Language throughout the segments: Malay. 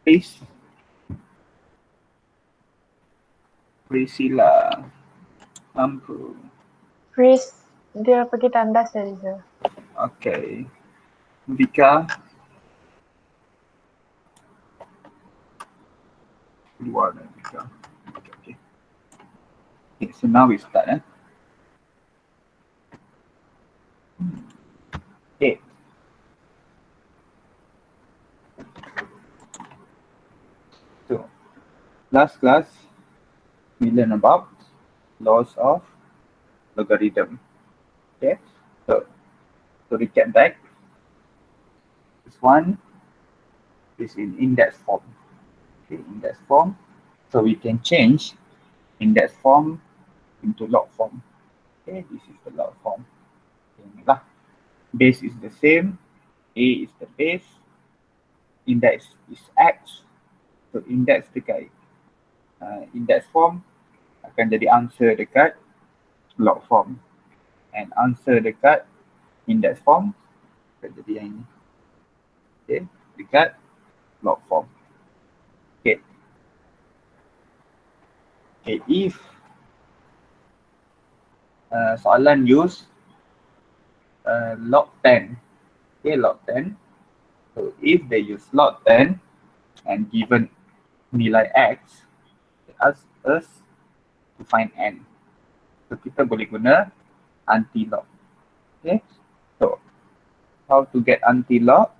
Please. Priscilla. Mampu. Freeze, dia pergi tandas ya, Riza. Okay. Vika. Keluar dah Vika. Okay. Okay, so now we start. Okay. So, last class, we learn about laws of logarithm. Okay. So, to recap back, this one is in index form. Okay, index form. So we can change index form into log form. Okay, this is the log form. Okay, base is the same, A is the base, index is X. So index dekat index form akan jadi answer dekat log form. And answer dekat index form akan jadi yang ini. Okay, dekat log form. Okay. Okay, if soalan use log 10. Okay, log 10. So if they use log 10 and given nilai X, they ask us to find N. So kita boleh guna anti-log. Okay, so how to get anti-log?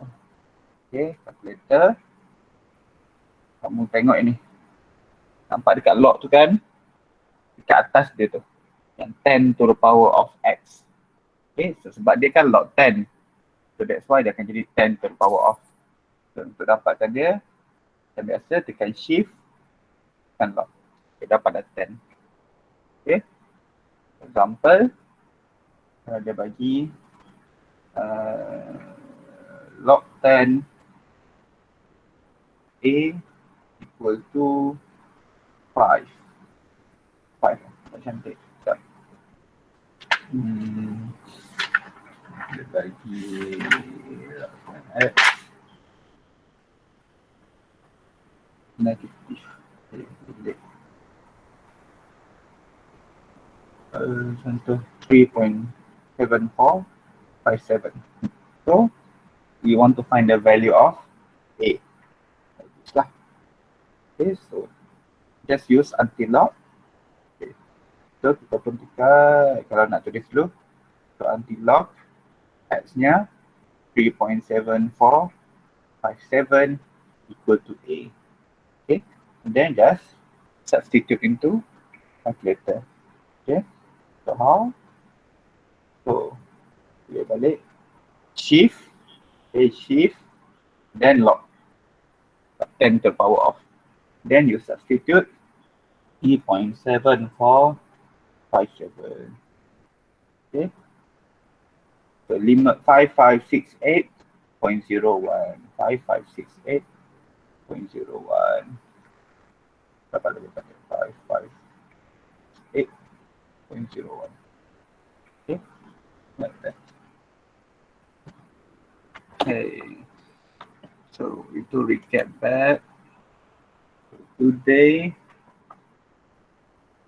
Okay, calculator. Kamu tengok ini. Nampak dekat log tu kan? Dekat atas dia tu. Yang 10 to the power of X. Okay, so sebab dia kan log 10. So that's why dia akan jadi 10 to the power of. So untuk dapatkan dia, macam biasa tekan shift, tekan log. Okay, dapat dah 10. Okay. Example, dia bagi log 10 A equal to 5. 5, tak cantik. Tak. Dia bagi negatif. Contoh 3.7457. So we want to find the value of A. Okay, so just use anti-log. Okay. So kita pun tukar, kalau nak tulis dulu, so anti-log X-nya 3.7457 equal to A. Okay, and then just substitute into calculator. Okay, so how? So dia balik shift, okay, shift, then log 10 to the power of. Then you substitute 3.7457. Okay, so limit 5568.01. 5568.01. Berapa lagi pada 558.01. Okay, like that. Okay, so itu recap back. Today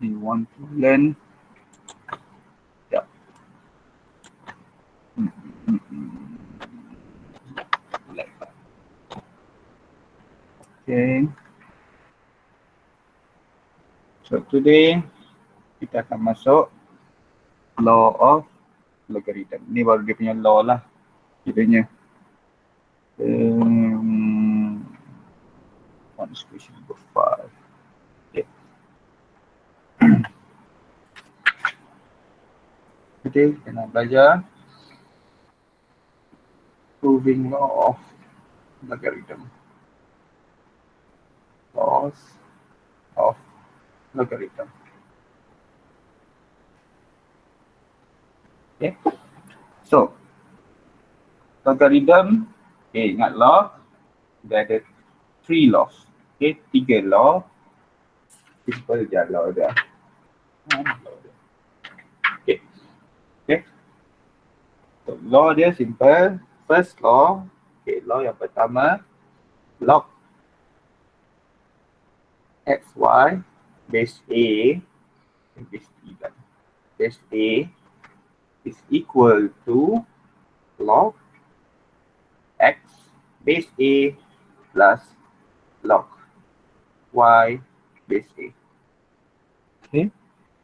we want to learn like that. Okay, so today kita akan masuk law of logarithm. Ni baru dia punya law lah kiranya. One question number 5. Okay. Today kita nak belajar proving law of logarithm. Laws of logarithm. Okay. So logarithm, okay, ingat law, dia ada 3 laws. Okay, 3 law. Simple je law dia. Okay. Okay. So law dia simple. First law, okay, law yang pertama, log xy base A, base A is equal to log x base A plus log y base A. Okay,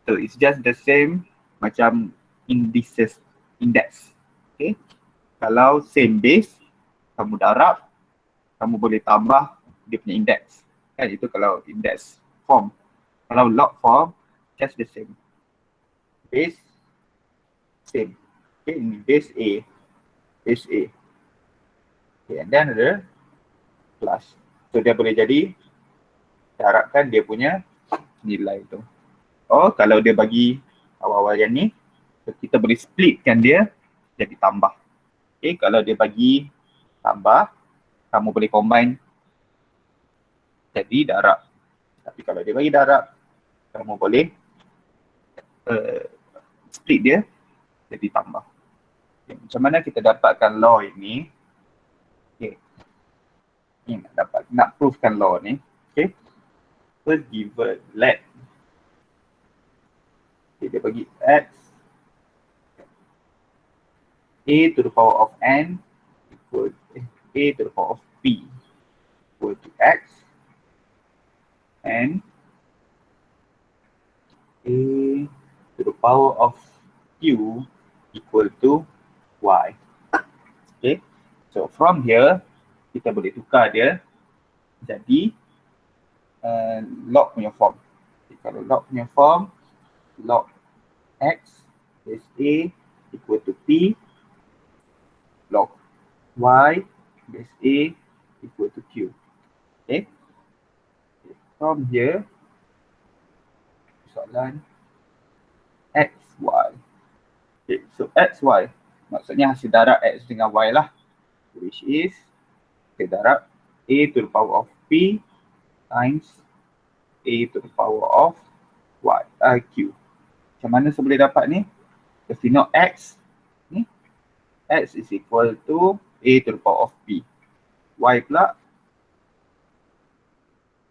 so it's just the same macam index. Okay, kalau same base, kamu darab, kamu boleh tambah dia punya index. Kan itu kalau index form. Kalau log form, just the same. Base same. Okay, ini base A. Base A. Okay, and then ada plus. So dia boleh jadi, kita harapkan dia punya nilai tu. Oh, kalau dia bagi awal-awal yang ni, so kita boleh splitkan dia jadi tambah. Okay, kalau dia bagi tambah, kamu boleh combine jadi darab. Tapi kalau dia bagi darab, kamu boleh split dia jadi tambah. Okay, macam mana kita dapatkan law ini? Okay. Ini nak proofkan law ni. Okay. First given, let. Okay, dia bagi x a to the power of n equal a to the power of p equal to x and a to the power of q equal to y. Okay, so from here kita boleh tukar dia jadi log punya form. Okay, kalau log punya form, log x base a equal to p, log y base a equal to q. Okay, from here soalan xy. Okay, so xy maksudnya hasil darab x dengan y lah, which is kita darab a to the power of p times a to the power of y, q. Macam mana saya boleh dapat ni? If we know x, ni x is equal to a to the power of p, y pula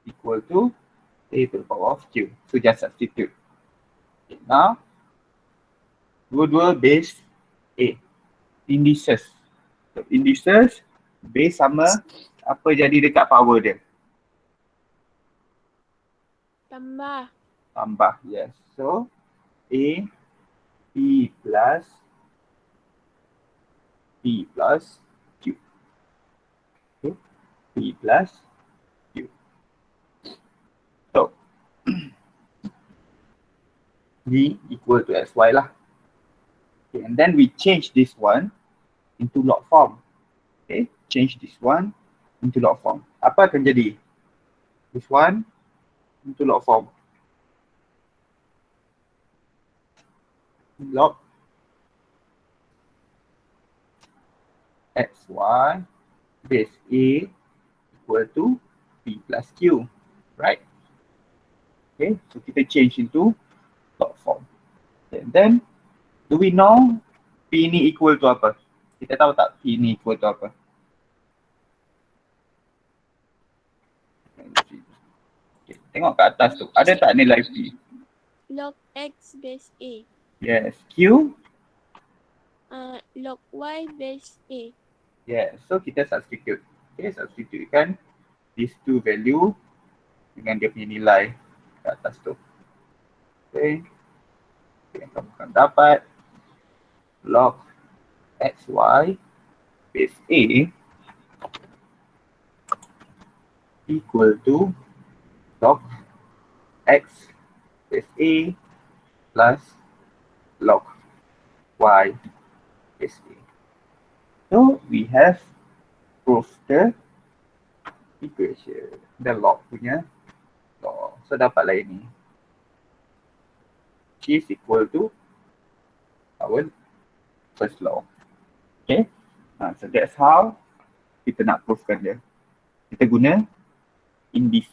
equal to a to the power of q. So just substitute. Okay, now dua-dua base a, indices. So indices base sama, apa jadi dekat power dia? Tambah, yes. So a p plus q. Okay, p plus q. So v equal to xy lah. Okay, and then we change this one into log form. Okay, change this one into log form. Apa akan jadi? This one into log form. Log xy base a equal to p plus q, right? Okay, so kita change into log form. Okay, and then do we know p ni equal to apa? Kita tahu tak p ni equal to apa? Okay, tengok kat atas tu, ada tak nilai p? Log x base a. Yes, q? Log y base a. Yes, so kita substitute. Okay, substitutekan these two value dengan dia punya nilai kat atas tu. Okay, kamu akan dapat log xy base a equal to log x base a plus log y base a. So we have proved the equation, the log punya law. So dapatlah ini, which is equal to our first law. Okay, so that's how kita nak provekan dia. Kita guna index.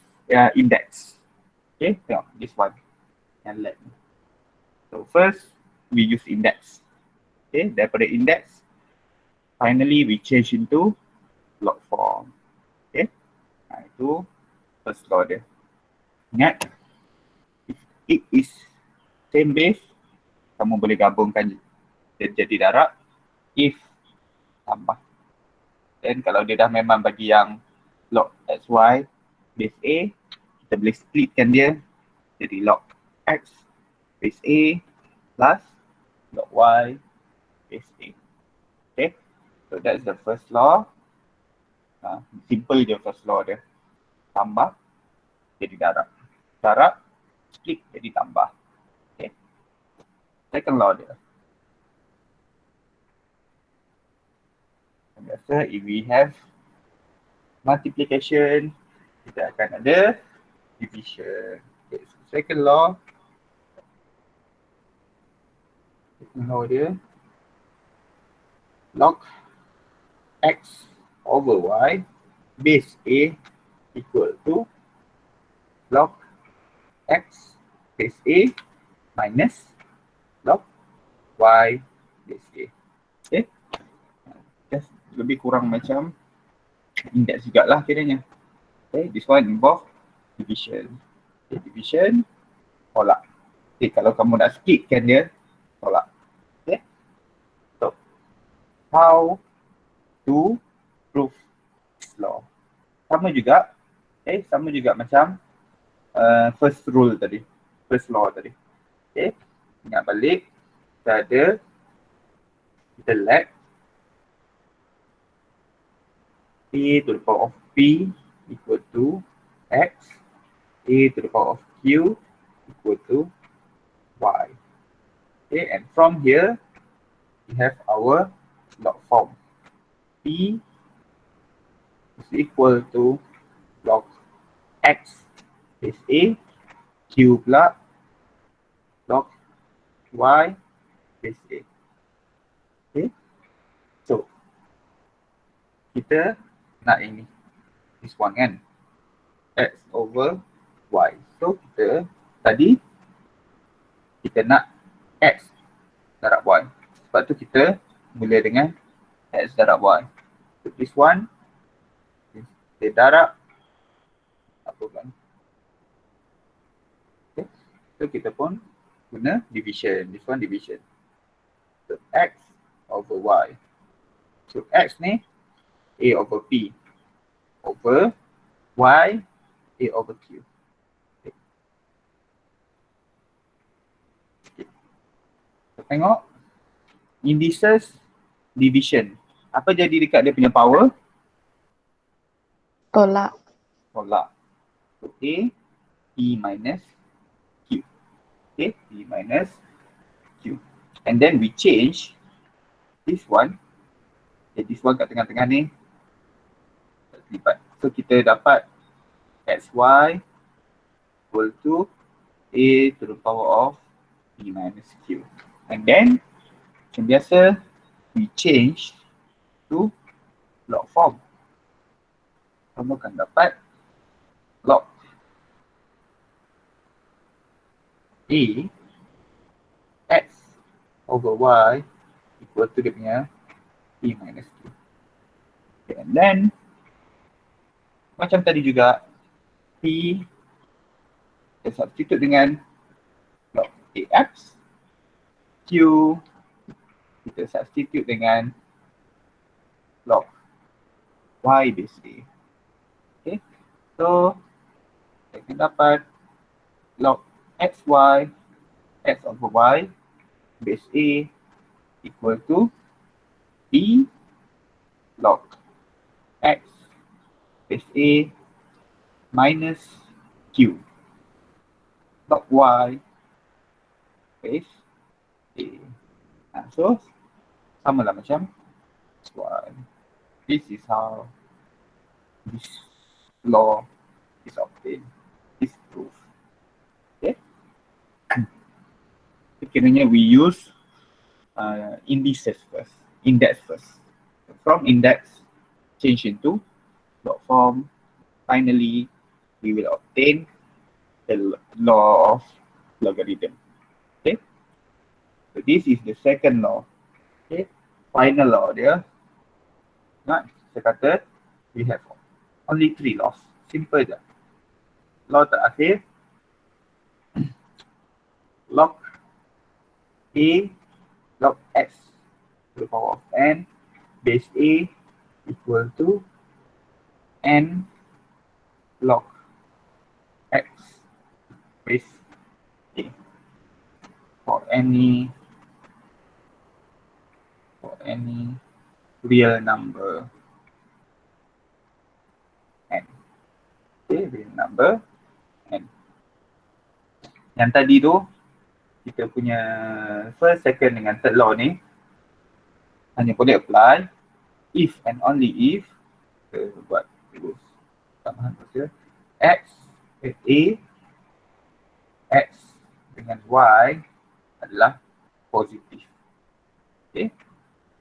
Okay, tengok this one yang left. So first we use index. Okay, daripada index finally we change into log form. Okay, Itu first law dia. Ingat, if it is same base, kamu boleh gabungkan dia jadi darab. If tambah. Dan kalau dia dah memang bagi yang log XY base A, kita boleh splitkan dia jadi log X base A plus log Y base A. Okay, so that's the first law. Simple je first law dia. Tambah jadi darab. Darab, split jadi tambah. Okay. Second law dia. Biasa, if we have multiplication, kita akan ada division. Okay, so second law dia, log X over Y base A equal to log X base A minus log Y base A. Okay, just lebih kurang macam index juga lah kiranya. Okay, this one involve division. Okay, division, tolak. Okay, kalau kamu nak splitkan dia, tolak. Okay, so how to prove this law? Sama juga, okay, sama juga macam first rule tadi, first law tadi. Okay, ingat balik, kita let P to the power of P equal to X, A to the power of Q equal to Y. Okay, and from here, we have our log form. P is equal to log X base A, Q pula log Y base A. Okay, so kita nak ini, this one kan, X over Y. So tadi kita nak X darab Y. Sebab tu kita mula dengan X darab Y. So this one, kita darab apa kan. Okay, so kita pun guna division, this one division. So X over Y. So X ni A over P over Y A over Q. Okay. So, tengok indices division. Apa jadi dekat dia punya power? Tolak. Tolak. So A P minus Q. Okay, P minus Q. And then we change this one. Okay, this one kat tengah-tengah ni lipat. So kita dapat XY equal to A to the power of P minus Q. And then macam biasa, we change to log form. Kamu akan dapat log A X over Y equal to dia punya P minus Q. Okay, and then macam tadi juga, P kita substitute dengan log AX, Q kita substitute dengan log Y base A. Okay, so kita akan dapat log XY X over Y base A equal to P log X base A minus Q log Y base A. So sama lah macam this one. This is how this law is obtained, this proof. Okay, kiranya we use indices first, index first. From index change into log form. Finally, we will obtain the law of logarithm. Okay, so this is the second law. Okay, final law dia. Nah, saya kata we have only 3 laws. Simple je. Law terakhir, log A log x to the power of n base A equal to n log x base A for any real number n. Okay, real number n. Yang tadi tu kita punya first, second dengan third law ni hanya boleh apply if and only if kita buat terus tambahan saja x with A, x dengan y adalah positif. Okay,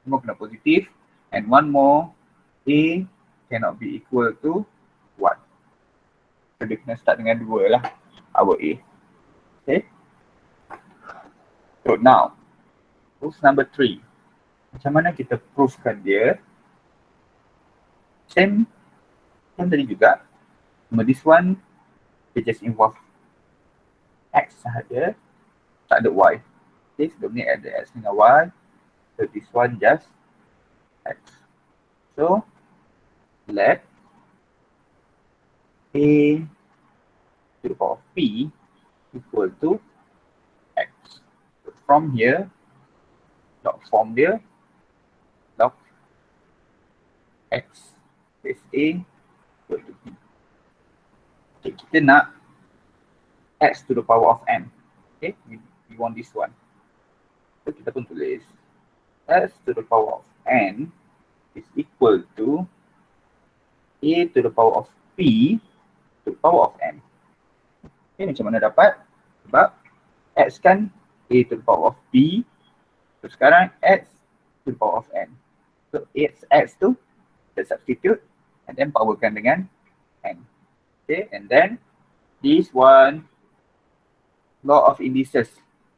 semua kena positif, and one more, A cannot be equal to 1. So dia kena start dengan 2 lah, our A. Okay, so now proof number 3. Macam mana kita proofkan dia? Same tadi juga, cuma this one we just involve x sahaja, tak ada y. Okay, sebelum ni ada x dengan y, so this one just x. So let A to the power of P equal to x. So from here, log form dia, log x base A equal to P. Okay, kita nak x to the power of n. Okay, we want this one. So kita pun tulis x to the power of n is equal to A to the power of P to the power of n. Okay, macam mana dapat? Sebab x kan A to the power of P, so sekarang x to the power of n. So x tu kita substitute and then powerkan dengan n. Okay, and then this one, law of indices.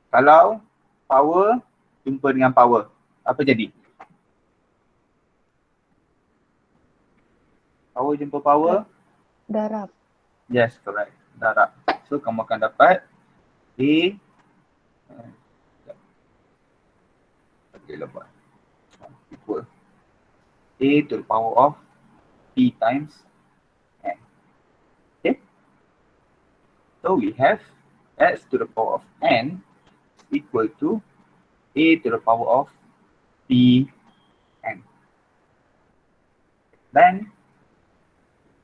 Kalau power jumpa dengan power, apa jadi? Power jumpa power? Darab. Yes, correct. Darab. So kamu akan dapat A equal A to the power of P times n. Okay. So we have x to the power of n equal to A to the power of P n. Then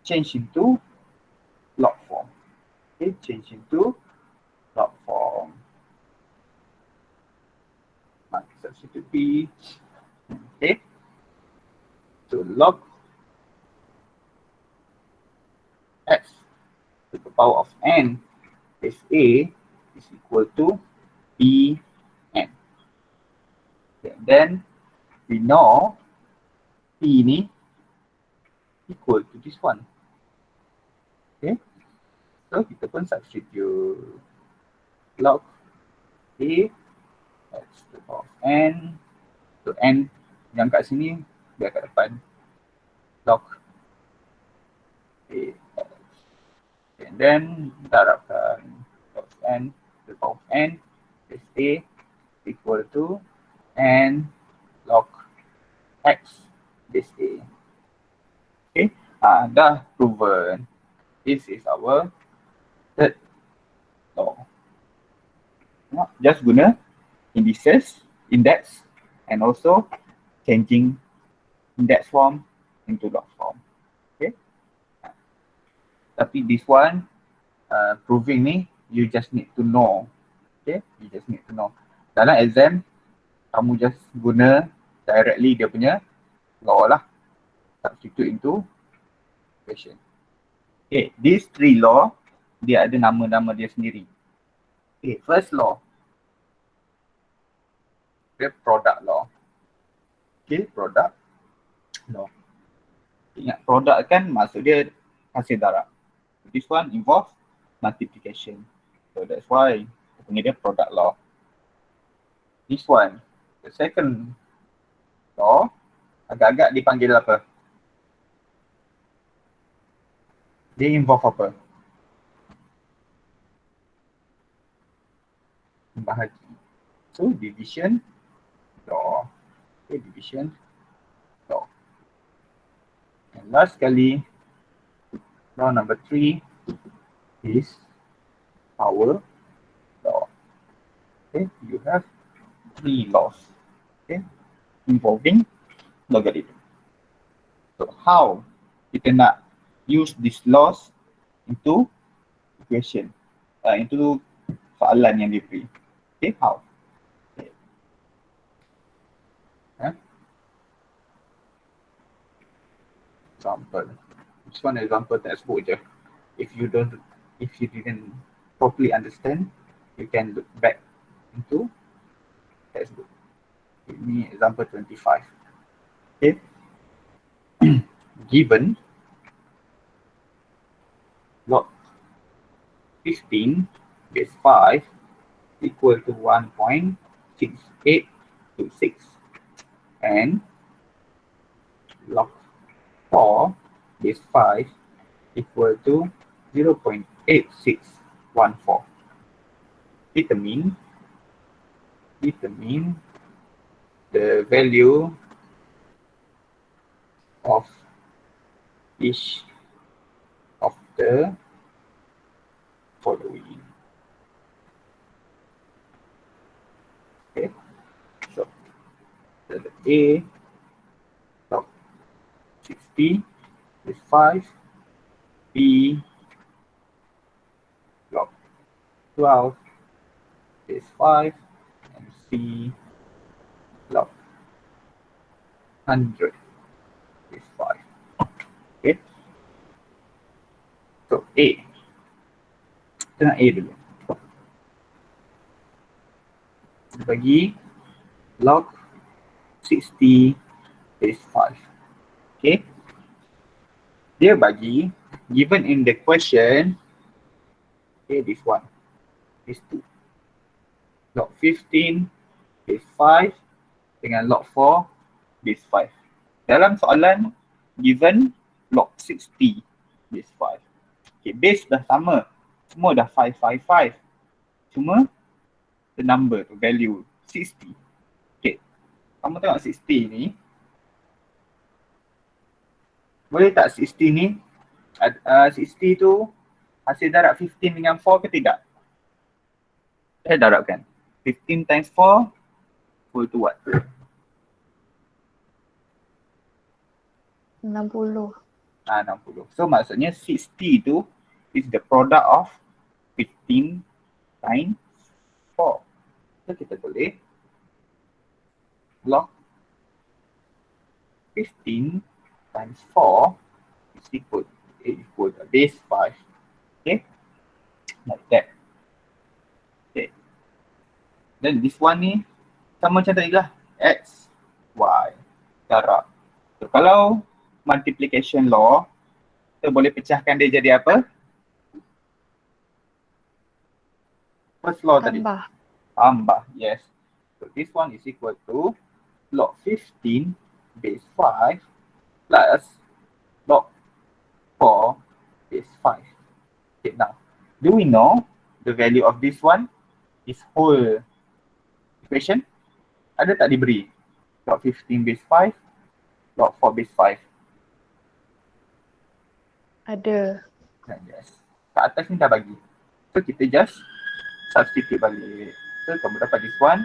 change into log form. Okay, change into log form. Substitute P. Okay. So log x to the power of n is A is equal to P n. Okay, then we know P ni equal to this one. Okay, so kita pun substitute log A x to the power of n. So n yang kat sini dia kat depan log A x. And then darabkan log n to the power of n is A equal to n log x base A. Okay, dah proven. This is our third law. Just guna indices, index, and also changing index form into log form. Okay. Tapi this one, proving ni, you just need to know. Okay, you just need to know. Dalam exam, kamu just guna directly dia punya law lah. Substitute into question. Okay, these three law, dia ada nama-nama dia sendiri. Okay, first law, dia product law. Okay, product law. Ingat product kan maksud dia hasil darab. This one involves multiplication. So that's why kita panggil dia product law. This one, the second law, agak-agak dipanggil apa? Dia involve apa? Bahagi. So division law. Okay, division law. And last kali, law number 3 is power law. Okay, you have 3 laws. Okay, involving logarithm. So how kita nak use these laws into equation, into soalan yang diberi. Okay, how? Okay. Example. This one example textbook je. If you didn't properly understand, you can look back into textbook. Ini example 25. Okay. Given log 15 base 5 equal to 1.6826 and log 4 base 5 equal to 0.8614. Determine the value of each of the following. Okay, so the A log 60 is 5, B log 12 is 5, and C log 100 is 5. Okay, so A, kita nak A dulu. Bagi log 60 is 5. Okay, dia bagi given in the question, okay, this one is 2. Log 15 is 5 dengan log 4 base 5. Dalam soalan given log 60 base 5. Okay, base dah sama. Semua dah 555. Cuma the number tu value 60. Okay, kamu tengok 60 ni. Boleh tak 60 ni 60 tu hasil darab 15 dengan 4 ke tidak? Saya darabkan. 15 times 4 equal to what? 60. 60. So maksudnya 60 tu is the product of 15 times 4. So kita boleh log 15 times 4 is equal to base 5. Okay, like that. Okay, then this one ni sama macam tadi lah, x, y, darab. So kalau multiplication law, kita boleh pecahkan dia jadi apa? First law tadi. Tambah, yes. So this one is equal to log 15 base 5 plus log 4 base 5. Okay, now, do we know the value of this one? This whole equation? Ada tak diberi? Log 15 base 5, log 4 base 5. Ada. Yes. Kat atas ni dah bagi. So kita just substitute balik. So kamu dapat this one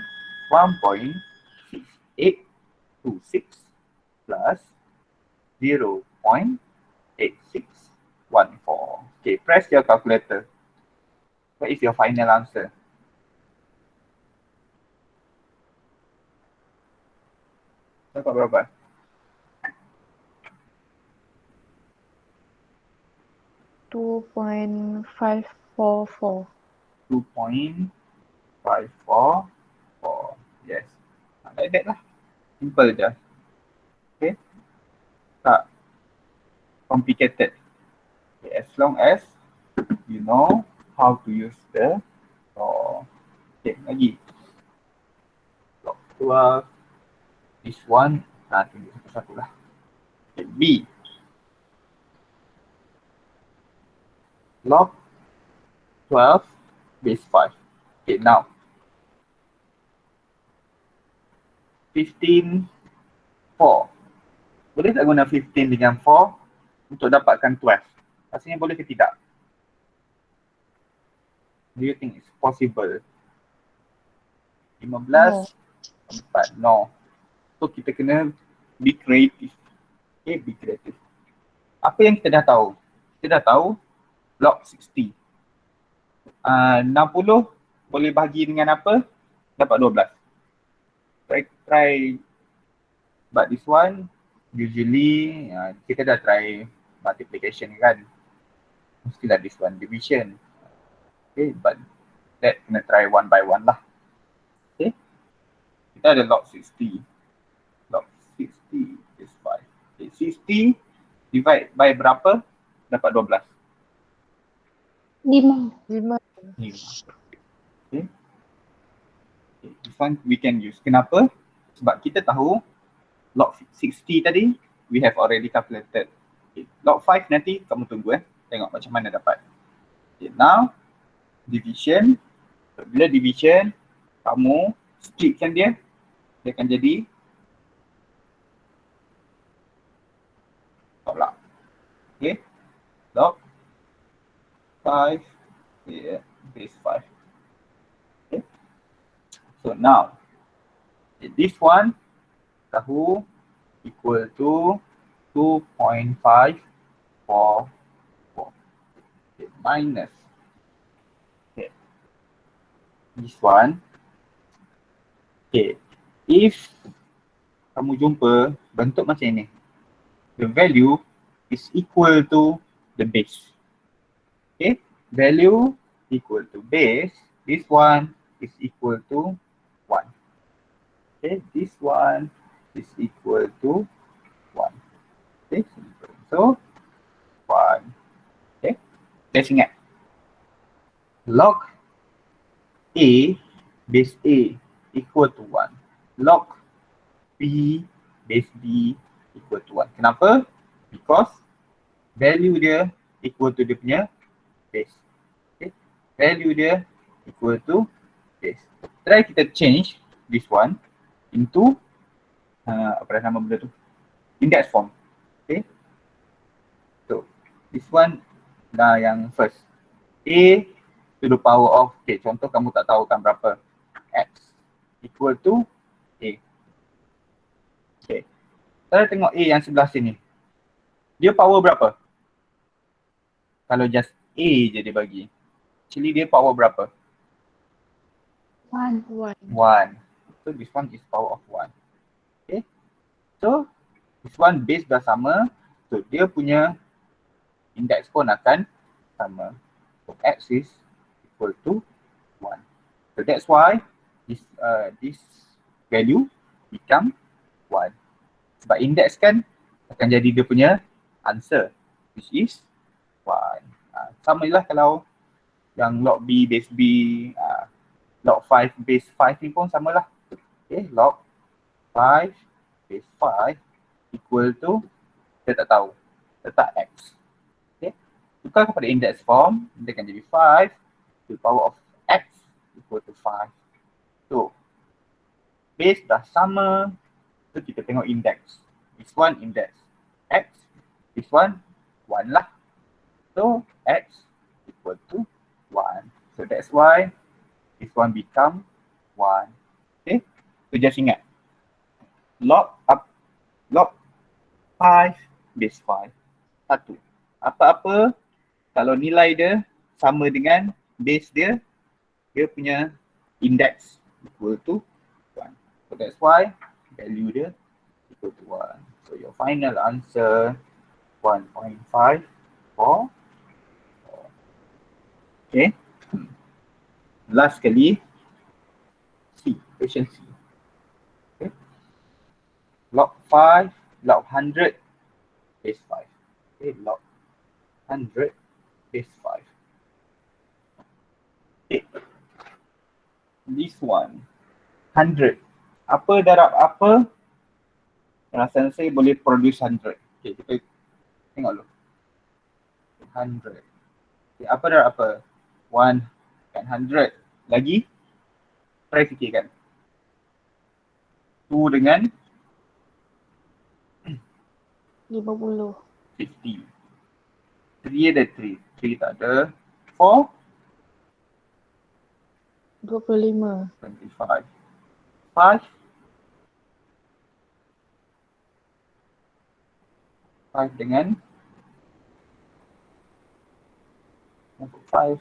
1.6826 plus 0.8614. Okay, press your calculator. What is your final answer? Dapat berapa? 2.544. 2.544. Yes. Like that lah. Simple je. Okay. Tak complicated. Okay, as long as you know how to use the law. Okay, lagi. Log 12. This one. Tunjuk satu-satu lah. Okay, B. log 12 base 5. Okay, now 15 4. Boleh tak guna 15 dengan 4 untuk dapatkan 12? Rasanya boleh ke tidak? Do you think it's possible? 15 4. No. So kita kena be creative. Okay, be creative. Apa yang kita dah tahu? Kita dah tahu log 60. 60 boleh bahagi dengan apa? Dapat 12. Try but this one usually kita dah try multiplication kan. Mestilah this one division. Okay, but that kena try one by one lah. Okay. Kita ada log 60. Log 60 is 5. Okay, 60 divide by berapa? Dapat 12. 5. 5. Okay. This one we can use. Kenapa? Sebab kita tahu log 60 tadi we have already calculated. Okay. Log 5 nanti kamu tunggu tengok macam mana dapat. Okay. Now division. Bila division kamu splitkan dia akan jadi tolak. Okay. Log 5 base 5. Okay. So now this one tahu equal to 2.544. Okay, minus. Okay. This one. Okay. If kamu jumpa bentuk macam ini, the value is equal to the base. Okay. Value equal to base. This one is equal to 1. Okay. This one is equal to 1. Okay. So 1. Okay. Let's ingat. Log A base A equal to 1. Log B base B equal to 1. Kenapa? Because value dia equal to dia punya base. Okay. Value dia equal to base. Try kita change this one into apa nama benda tu? Index form. Okay. So this one dah yang first. A to the power of, okay, contoh kamu tak tahu kan berapa, X equal to A. Okay. Kita tengok A yang sebelah sini. Dia power berapa? Kalau just A je dia bagi. Actually dia power berapa? 1. 1. So this one is power of 1. Okay. So this one base dah sama. So dia punya index pun akan sama. So X is equal to 1. So that's why this value become 1. Sebab index kan akan jadi dia punya answer, which is 1. Sama je lah kalau yang log B base B, log 5 base 5 ni pun sama lah. Okay, log 5 base 5 equal to, kita tak tahu, letak X. Okay, tukar kepada index form, dia akan jadi 5 to the power of X equal to 5. So, base dah sama, so kita tengok index. This one index X, this one 1 lah. So, X equal to 1. So, that's why this one become 1. Okay, so just ingat. Log 5 base 5. 1. Apa-apa kalau nilai dia sama dengan base dia, dia punya index equal to 1. So that's why value dia equal to 1. So your final answer 1.54. Okay. Last kali C, question C. Okay. Log 5, log 100 base 5. Okay, log 100 base 5. Okay. This one 100. Apa darab apa rasa saya boleh produce 100. Okay, kita tengok dulu. 100. Okay, apa darab apa? 1 kan 100. Lagi? Try fikirkan. 2 dengan 50. 50. 3 ada 3. 3 tak ada. 4, 25. 25. 5, 5 dengan 5,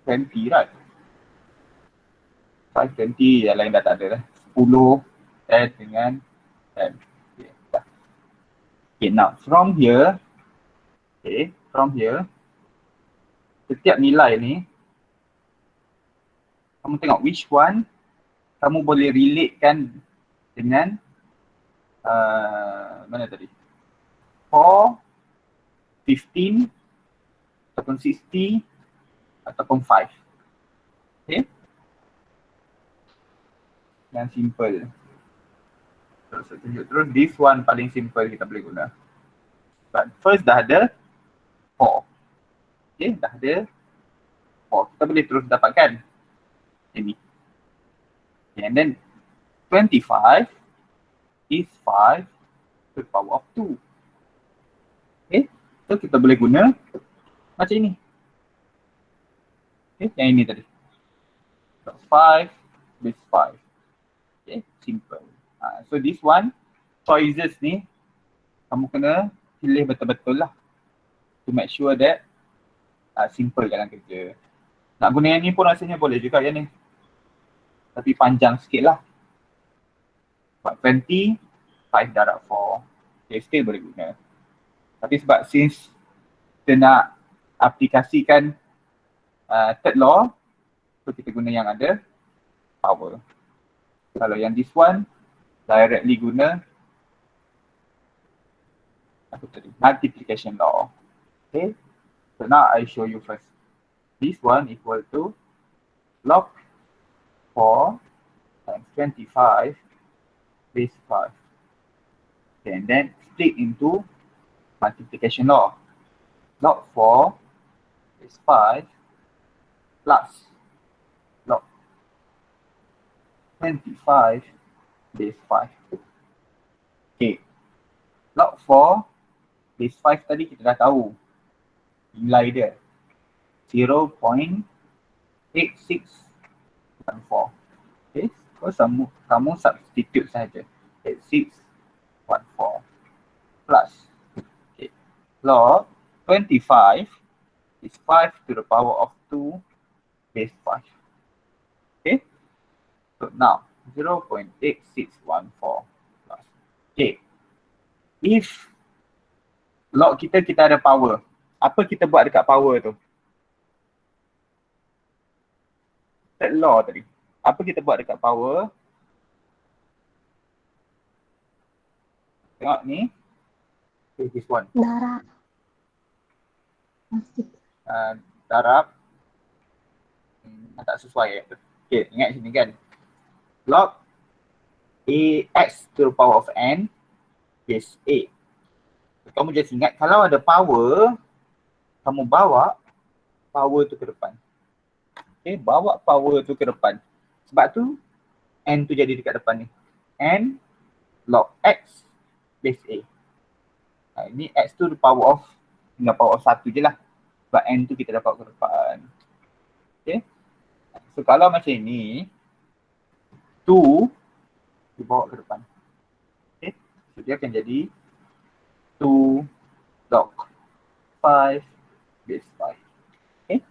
20, right? 5, 20, yang lain dah tak ada dah. 10, 10 dengan 10. Okay, dah. Okay, now from here, setiap nilai ni, kamu tengok which one kamu boleh relatekan dengan mana tadi? 4, 15, ataupun 60, ataupun 5. Okay? Yang simple. Terus saya tunjuk terus, this one paling simple kita boleh guna. But first dah ada 4. Okay, dah ada 4. Kita boleh terus dapatkan ini. Okay, and then 25 is 5 to the power of 2. Okay, so kita boleh guna macam ini. Okay, yang ini tadi. So 5 base 5. Okay, simple. So this one, choices ni, kamu kena pilih betul-betul lah. To make sure that simple dalam kerja. Nak guna yang ni pun rasanya boleh juga yang ni. Tapi panjang sikit lah. 20, 5 darab 4. Okay, still boleh guna. Tapi sebab since kita nak aplikasikan third law, so kita guna yang ada power. Kalau yang this one, directly guna apa tadi? Multiplication law. Okay, so now I show you first. This one equal to log 4 times 25 base 5. Okay, and then split into multiplication law. Log 4 base 5 plus log 25 base 5. Okay, log 4 base 5 tadi kita dah tahu nilai dia 0.8614. Okay, so kamu substitute saja 8614 plus, okay, log 25 is 5 to the power of 2 base 5. Okay, so now 0.8614 plus. Okay, if log kita ada power, apa kita buat dekat power tu? Third law tadi. Apa kita buat dekat power? Tengok ni. Okay, this one. Darab. Masih. Darab. Tak sesuai. Okay, ingat sini kan. Log AX to the power of N base A. Kamu just ingat kalau ada power, kamu bawa power tu ke depan. Okay, bawa power tu ke depan. Sebab tu N tu jadi dekat depan ni. N log X base A. Ini X tu the power of, tinggal power of 1 je lah. Sebab N tu kita dapat ke depan. Okay. So kalau macam ni, 2 dibawa ke depan. Okay. So dia akan jadi 2 log 5 base 5. Okay.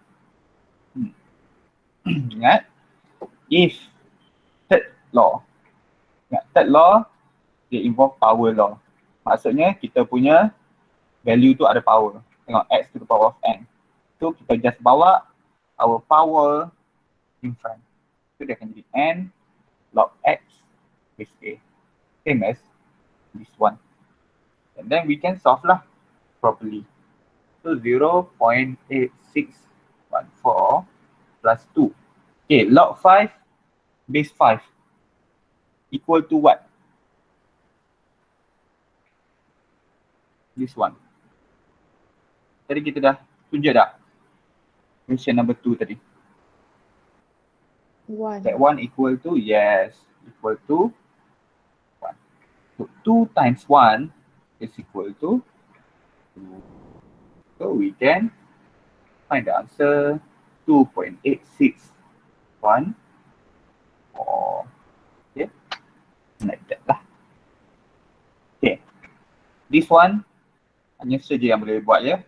Ingat, if third law, dia involve power law. Maksudnya kita punya value tu ada power. Tengok X to the power of N. So kita just bawa our power in front. So dia akan jadi N log X base A. Same as this one. And then we can solve lah properly. So 0.8614 plus 2. Okay, log 5 base 5 equal to what? This one. Tadi kita dah tunjuk dah. Question number 2 tadi. 1. That 1 equal to, yes, equal to 1. So 2 times 1 is equal to 2. So we can find the answer 2.861. Okay, like that lah. Okay, this one hanya saja yang boleh buat ya.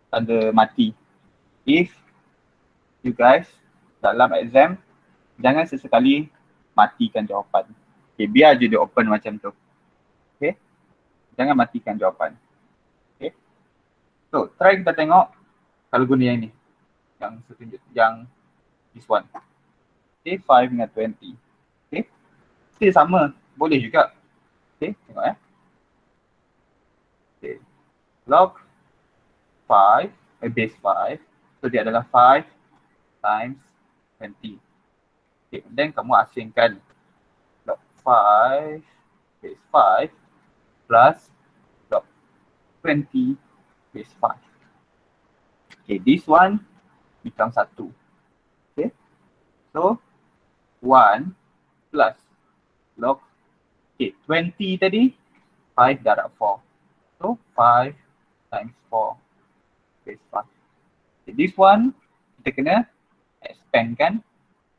Tanda mati. If you guys dalam exam, jangan sesekali matikan jawapan. Okay, biar je dia open macam tu. Okay, jangan matikan jawapan. Okay, so try kita tengok kalau guna yang ni. Yang setunjuk, yang this one. Okay, 5 dengan 20. Okay, still sama, boleh juga. Okay, tengok ya. Okay, log 5, base 5. So dia adalah 5 times 20. Okay, then kamu asingkan log 5 base 5 plus log 20 base 5. Okay, this one become 1. Okay, so 1 plus log, okay, 20 tadi 5 darab 4. So 5 times 4 base 5. Okay, this one kita kena expand kan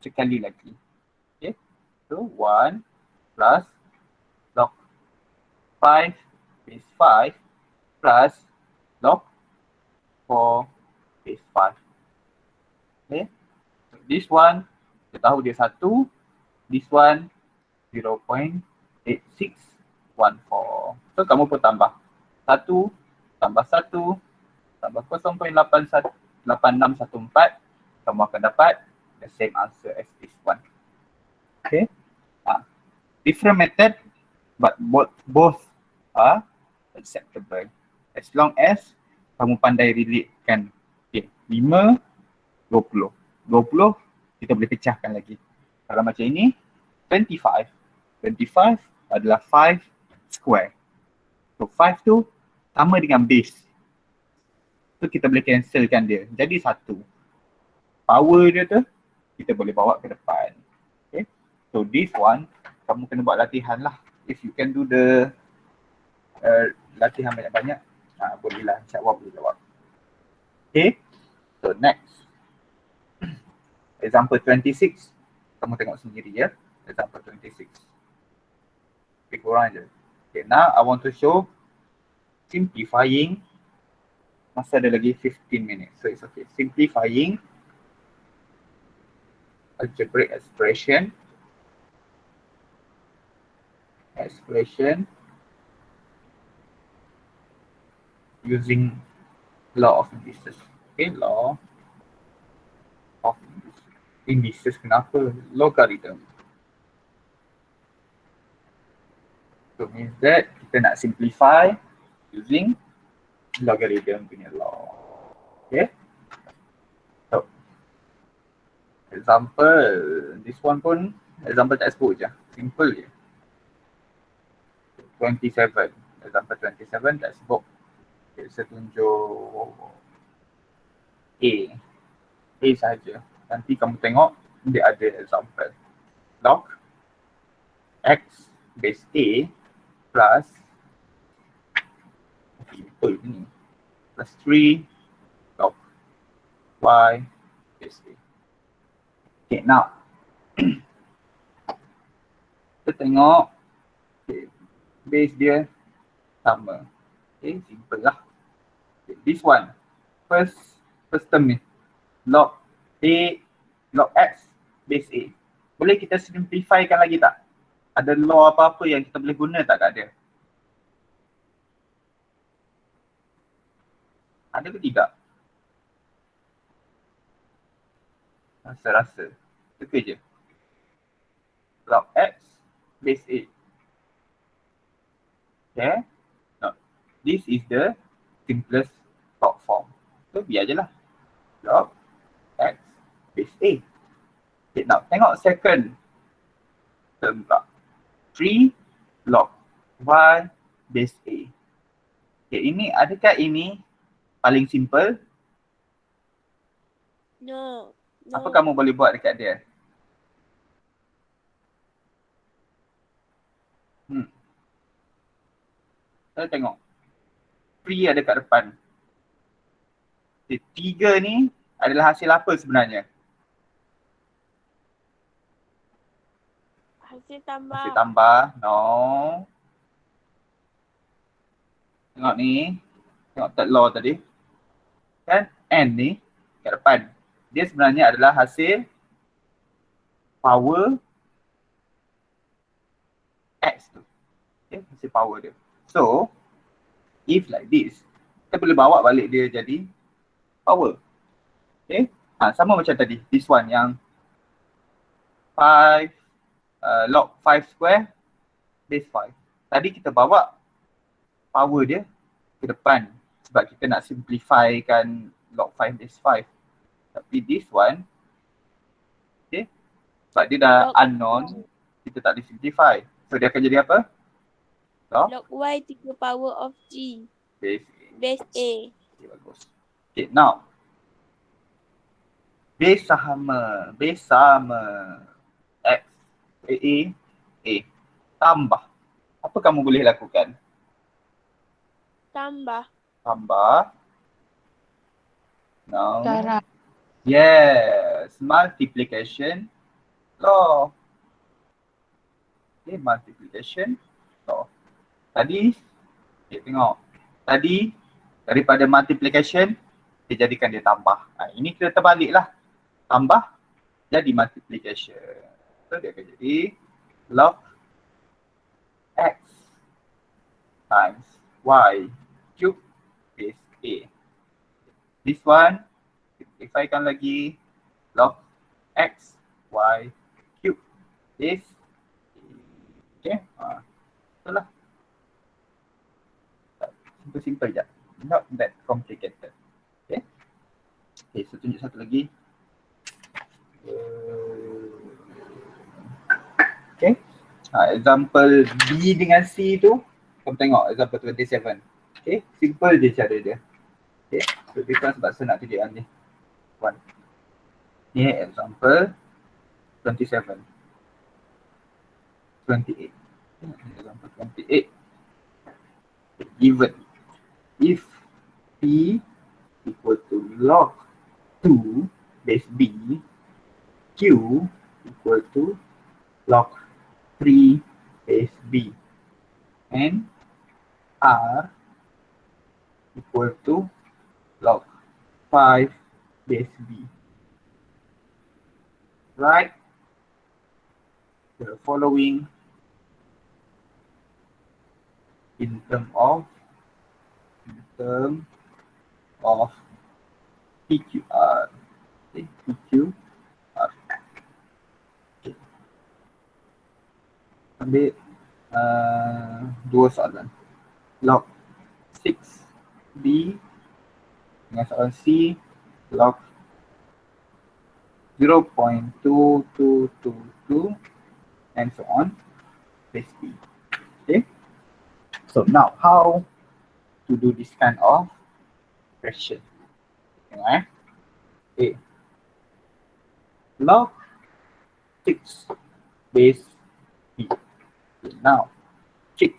sekali lagi. Okay, so 1 plus log 5 base 5 plus log 4 base 5. Okay, so this one kita tahu dia 1, this one 0.8614. So kamu pun tambah 1 tambah 1 tambah 0.8614, kamu akan dapat the same answer as this one. Okay, different method but both are acceptable as long as kamu pandai relate kan. Okay, 5, 20. 20 kita boleh pecahkan lagi. Kalau macam ini 25. 25 adalah 5 square. So 5 tu sama dengan base. So kita boleh cancelkan dia. Jadi 1. Power dia tu kita boleh bawa ke depan. Okay. So this one kamu kena buat latihan lah. If you can do the latihan banyak-banyak, bolehlah, insyaAllah boleh jawab. Okay. So next. Example 26. Kamu tengok sendiri ya. Example 26. Lebih kurang je. Okay, now I want to show simplifying. Masa ada lagi 15 minutes. So it's okay. Simplifying algebraic expression. Using law of indices. Okay, law of indices. Kenapa? Logarithm. So means that kita nak simplify using logarithm punya law. Okay. So example, this one pun example textbook je. Simple je. 27. Example 27 textbook. Okay, saya tunjuk A sahaja. Nanti kamu tengok dia ada example. Log X base A plus betul ni plus 3 log Y base A. Okay, now kita tengok okay, base dia sama. Okay, simple lah. Okay, this one first term ni log X base A. Boleh kita simplifykan lagi tak? Ada law apa-apa yang kita boleh guna tak kat dia? Ada ke tidak? Rasa-rasa. Teka je. Log X base A. Okay. No. This is the simplest log form. So biar je lah. Log X base A. Okay, now tengok second term pula. 3 log Y base A. Okay, ini adakah ini paling simple? No. Apa No. kamu boleh buat dekat dia? Kita tengok. 3 ada kat depan. Okay, 3 ni adalah hasil apa sebenarnya? Hasil tambah. Hasil tambah. No. Tengok ni. Tengok third law tadi. Kan? N ni kat depan. Dia sebenarnya adalah hasil power X tu. Okay, hasil power dia. So, if like this, kita boleh bawa balik dia jadi power. Okay. Sama macam tadi. This one yang 5 log 5 square base 5. Tadi kita bawa power dia ke depan sebab kita nak simplifykan log 5 base 5. Tapi this one, okay, sebab dia dah Log unknown, kita tak boleh simplify. So dia akan jadi apa? Log Y 3 power of G. Base A. Base A. Okay, bagus. Okay, now. Base sama. X. A. Tambah. Apa kamu boleh lakukan? Tambah. Now. Darab. Yes. Multiplication law. Okay, multiplication law. Tadi, okay, tengok. Tadi, daripada multiplication, dia jadikan dia tambah. Ini kita terbalik lah. Tambah, jadi multiplication. So, dia akan jadi log X times Y cube base A. This one, simplifykan lagi. Log X, Y cube base A. Okay, betul lah. Simple je. Not that complicated. Okay. Okay, so tunjuk satu lagi. Okay. Example B dengan C tu, kamu tengok example 27. Okay, simple je cara dia. Okay, so difference sebab saya nak tunjukkan ni. One. Ni example 27. 28. Example 28. Given if P equal to log 2 base B, Q equal to log 3 base B, and R equal to log 5 base B. Write the following in term of PQR. Okay, PQR. Okay. Ambil dua soalan. Log 6B dengan soalan C log 0.2222 and so on base B. Okay. So now how to do this kind of question? Tengok A. Log 6 base B. Okay, now 6.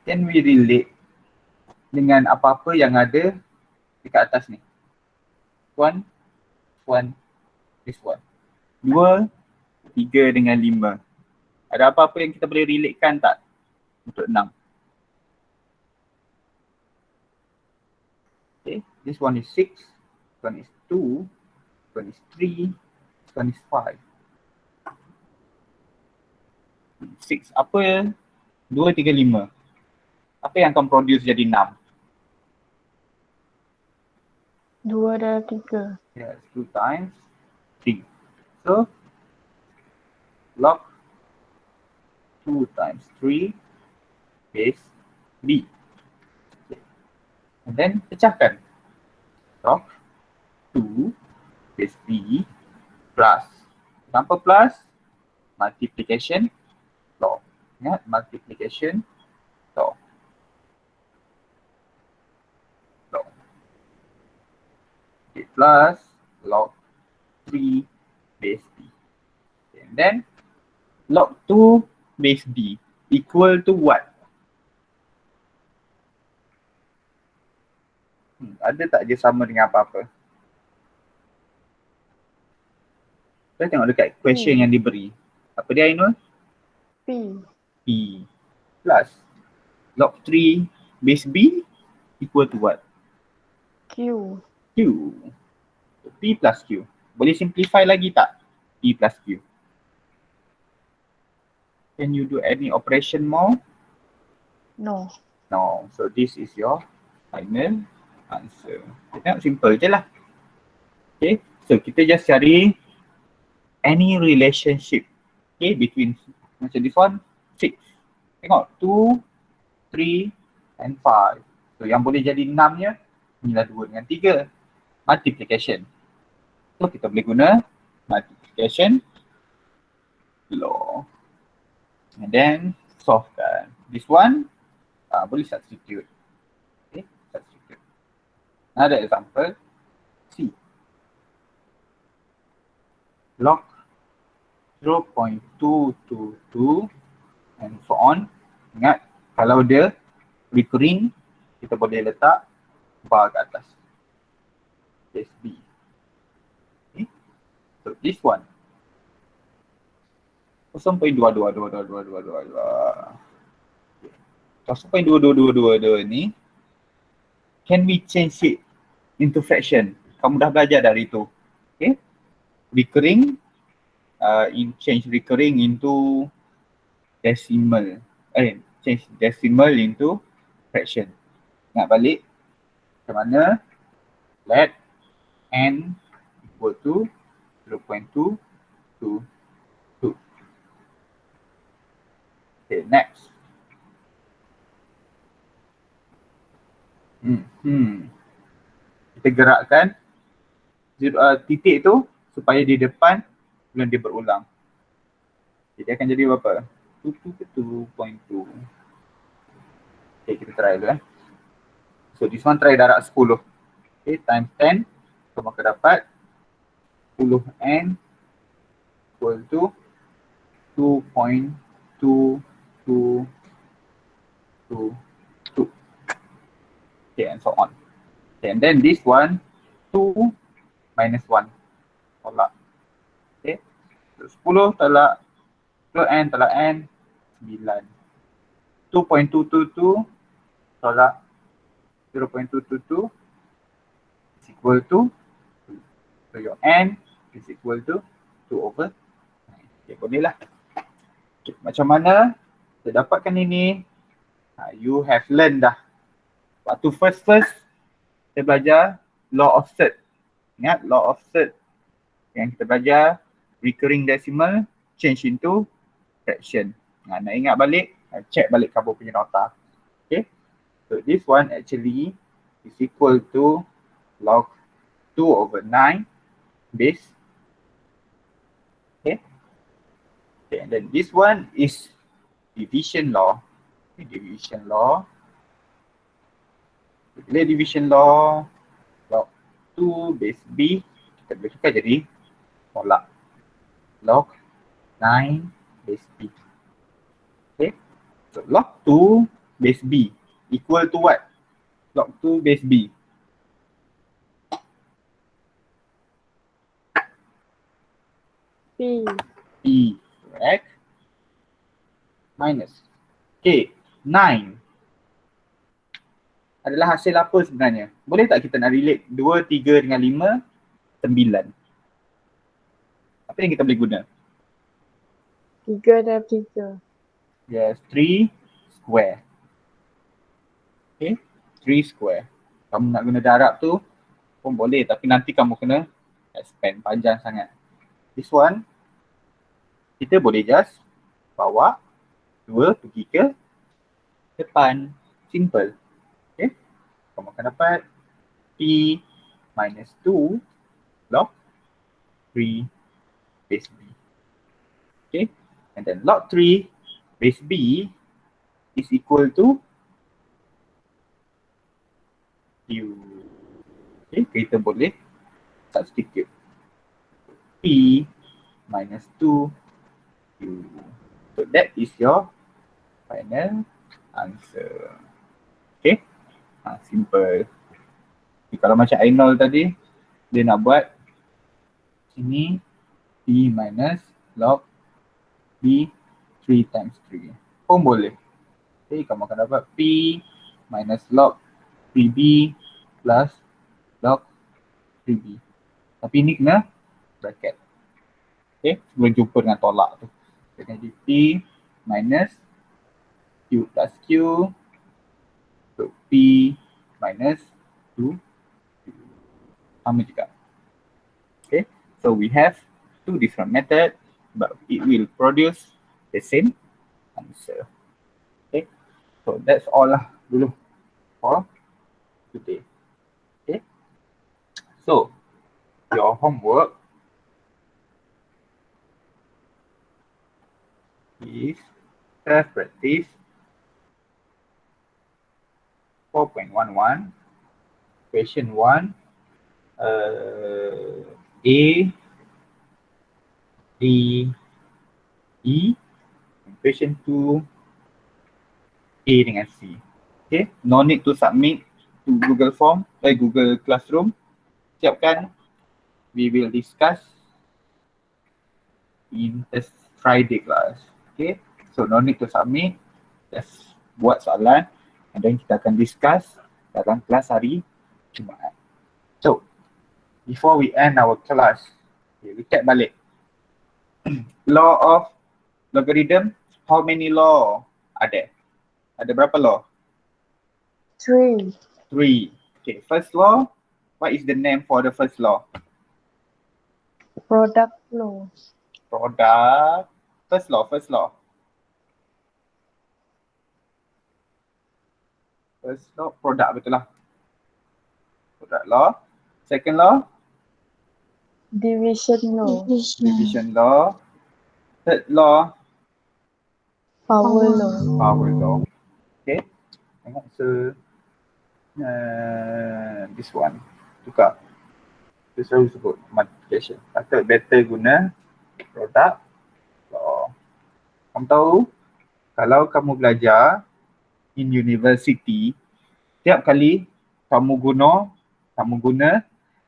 Can we relate dengan apa-apa yang ada dekat atas ni? 1, this one. 2, 3 dengan 5. Ada apa-apa yang kita boleh relatekan tak untuk 6? Okay, this one is 6, this one is 2, this one is 3, this one is 5. 6 apa? 2, 3, 5. Apa yang akan produce jadi 6? 2 dan 3. Yes, 2 times 3. So, log 2 times 3 base B. Okay. And then pecahkan. Log 2 base B plus. Tanpa plus, multiplication law. Ingat, multiplication law. plus log 3 base b. And then log 2 base b equal to what? Ada tak dia sama dengan apa-apa? Kita tengok dekat question yang diberi. Apa dia Ainul? P. P plus log 3 base b equal to what? Q. Q. P plus Q. Boleh simplify lagi tak? P plus Q. Can you do any operation more? No. No. So this is your final answer. Kita tengok simple je lah. Okay. So kita just cari any relationship. Okay. Between macam this one, 6. Tengok 2, 3 and 5. So yang boleh jadi 6-nya inilah 2 dengan 3. Multiplication. So kita boleh guna multiplication law. And then solvekan. This one boleh substitute. Okay, substitute. Another example, C. Log 0.222 and so on. Ingat, kalau dia recurring, kita boleh letak bar ke atas. Case B. Okay. So this one. 0.222222. 0.2222 ni, can we change it into fraction? Kamu dah belajar dari itu. Okay. Recurring, change recurring into decimal. Change decimal into fraction. Ingat balik macam mana? Let n equal to 0.222. Okay, next. Kita gerakkan titik tu supaya di depan kemudian dia berulang. Jadi akan jadi berapa? 2.2. Okay, kita try dulu So this one try darab 10. Okay, times 10. So maka dapat 10n equal to 2.222. Okay, and so on. Okay, and then this one 2 minus 1. Tolak. Okay. So 10 tolak 10n tolak n 9. 2.222 tolak 0.222 is equal to 2. So your n is equal to 2 over 9. Okay, boleh lah. Okay, macam mana kita dapatkan ini? You have learned dah. Waktu first kita belajar law of third. Ingat law of third yang kita belajar recurring decimal change into fraction. Nak ingat balik, check balik kamu punya nota. Okay. So this one actually is equal to log 2 over 9 base. Okay. Okay, and then this one is division law. Okay, division law. Bila division law, log 2 base b, kita boleh tukar jadi tolak log 9 base b. Okay, so log 2 base b equal to what? Log 2 base b. P. P, correct? Minus. Okay, 9 adalah hasil apa sebenarnya? Boleh tak kita nak relate 2, 3 dengan 5, 9? Apa yang kita boleh guna? 3 dan 3. Yes, 3 square. Okay, 3 square. Kamu nak guna darab tu pun boleh, tapi nanti kamu kena expand panjang sangat. This one, kita boleh just bawa 2 pergi ke depan. Simple. Okay, kamu akan dapat P minus 2 log 3 base B. Okay, and then log 3 base B is equal to Q. Okay, kita boleh substitute P minus 2Q. So that is your final answer. Okay, simple. Okay, kalau macam Ainul tadi, dia nak buat sini P minus log B 3 times 3 pun boleh. Okay, kamu akan dapat P minus log 3B plus log 3B. Tapi ni kena bracket. Okay, sebelum jumpa dengan tolak tu. Jadi P minus Q plus Q. So P minus 2. Sama juga. Okay, so we have two different methods, but it will produce the same answer. Okay, so that's all lah dulu for today. Okay, so your homework is self-practice 4.11, question 1, A, D, E, question 2, A dengan C. Okay, no need to submit to Google Form, Google Classroom. Siapkan, we will discuss in this Friday class. Okay, so no need to submit, just buat soalan and then kita akan discuss dalam kelas hari Jumaat. So, before we end our class, okay, we check balik. Law of logarithm, how many law ada? Ada berapa law? 3. 3. Okay, first law, what is the name for the first law? Product law. Product, first law. First law, product betul lah. Product law. Second law, Division law. division law. Third law, Power law. power law. Okay, tengok this one, tukar. Dia selalu sebut multiplication. Patut better guna product law. Kamu tahu, kalau kamu belajar in university, setiap kali kamu guna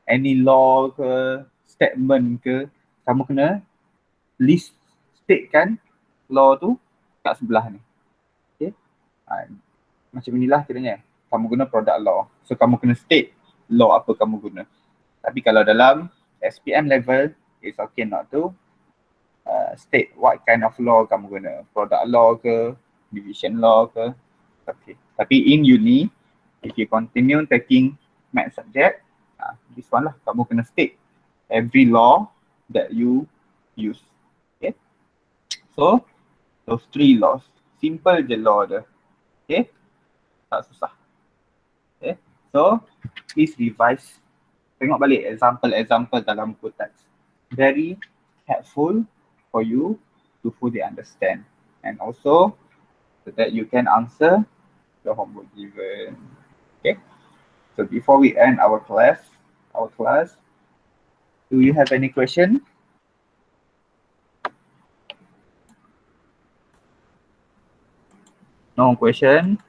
any law ke, statement ke, kamu kena list, statekan law tu kat sebelah ni. Okay, macam inilah kiranya kamu guna product law. So kamu kena state law apa kamu guna. Tapi kalau dalam SPM level, it's okay not to state what kind of law kamu guna. Product law ke, division law ke. Okay. Tapi in uni, if you continue taking math subject, this one lah, kamu kena state every law that you use. Okay. So, those 3 laws. Simple je law dia. Okay. Tak susah. Okay. So, please revise. Tengok balik example dalam buku teks. Very helpful for you to fully understand. And also, so that you can answer the homework given. Okay. So before we end our class, do you have any question? No question.